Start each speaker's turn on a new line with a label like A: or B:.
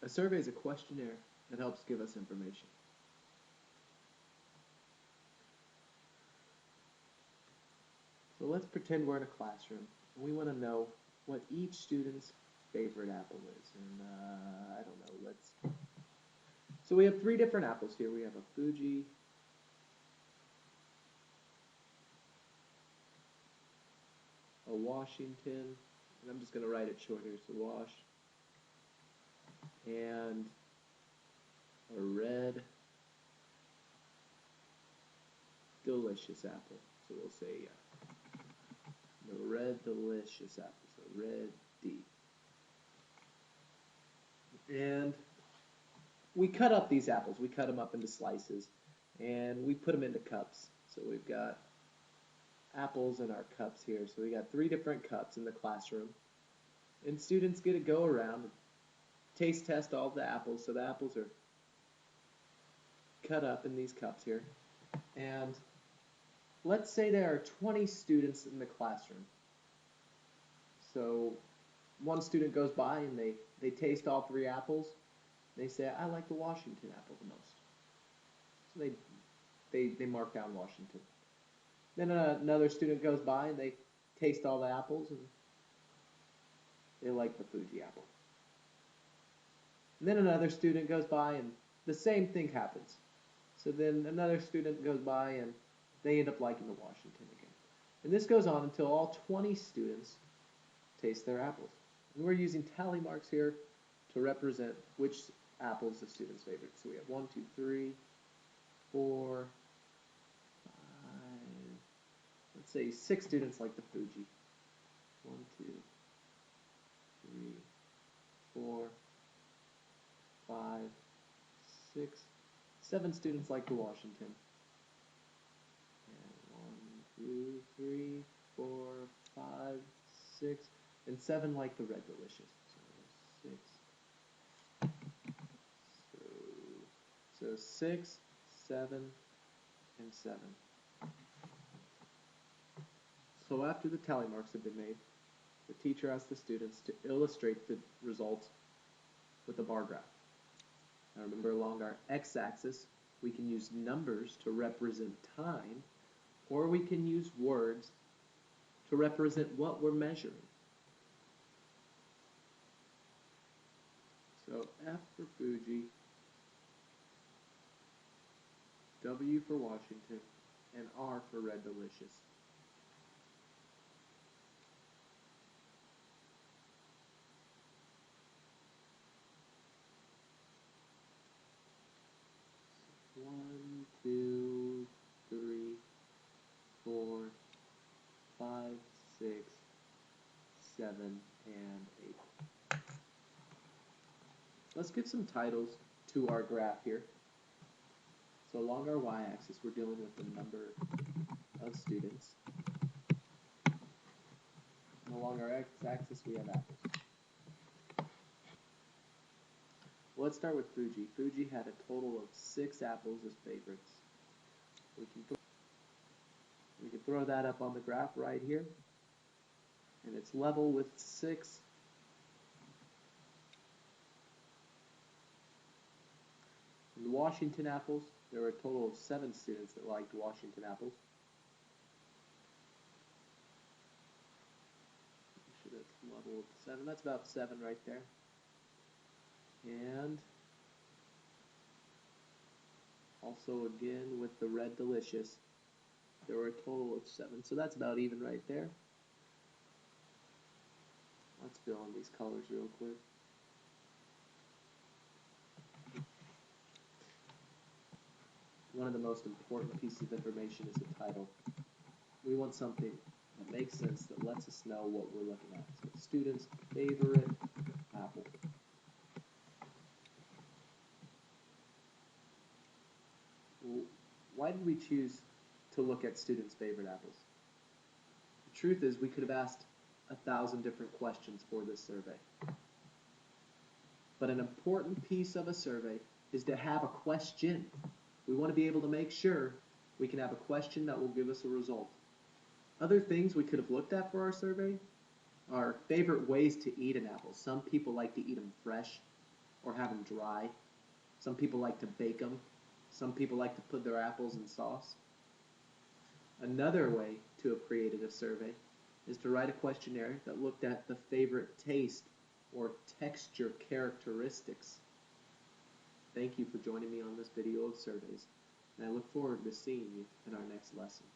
A: A survey is a questionnaire that helps give us information. So let's pretend we're in a classroom and we want to know what each student's favorite apple is. And I don't know, so we have three different apples here. We have a Fuji, a Washington, and I'm just going to write it short here, so Wash, and a red delicious apple. So we'll say the red delicious apple, so red D. And we cut up these apples. We cut them up into slices, and we put them into cups. So we've got apples in our cups here. So we got three different cups in the classroom. And students get to go around and taste test all the apples. So the apples are cut up in these cups here. And let's say there are 20 students in the classroom. So one student goes by and they taste all three apples. They say, I like the Washington apple the most. So they mark down Washington. Then another student goes by and they taste all the apples and they like the Fuji apple. And then another student goes by and the same thing happens. So then another student goes by and they end up liking the Washington again. And this goes on until all 20 students taste their apples. And we're using tally marks here to represent which apple is the student's favorite. So we have 1, 2, 3, 4, 5, let's say 6 students like the Fuji. 1, 2, 3, 4, 5, 6, 7 students like the Washington. And 1, 2, 3, 4, 5, 6, and 7 like the red delicious. So 6. So 6, 7, and 7. So after the tally marks have been made, the teacher asks the students to illustrate the results with a bar graph. Now remember, along our x-axis, we can use numbers to represent time, or we can use words to represent what we're measuring. So F for Fuji, W for Washington, and R for Red Delicious. So 1, 2, 3, 4, 5, 6, 7, and 8. Let's give some titles to our graph here. So along our y-axis, we're dealing with the number of students. And along our x-axis, we have apples. Well, let's start with Fuji. Fuji had a total of 6 apples as favorites. We can throw that up on the graph right here. And it's level with 6. In the Washington apples, there were a total of 7 students that liked Washington apples. Make sure that's level with 7. That's about 7 right there. And also again with the Red Delicious, there were a total of 7. So that's about even right there. Let's fill in these colors real quick. One of the most important pieces of information is the title. We want something that makes sense, that lets us know what we're looking at. So student's favorite apple. Well, why did we choose to look at students' favorite apples? The truth is, we could have asked 1,000 different questions for this survey. But an important piece of a survey is to have a question. We want to be able to make sure we can have a question that will give us a result. Other things we could have looked at for our survey are favorite ways to eat an apple. Some people like to eat them fresh. or have them dry. Some people like to bake them. Some people like to put their apples in sauce. Another way to have created a survey is to write a questionnaire that looked at the favorite taste or texture characteristics. Thank you for joining me on this video of surveys, and I look forward to seeing you in our next lesson.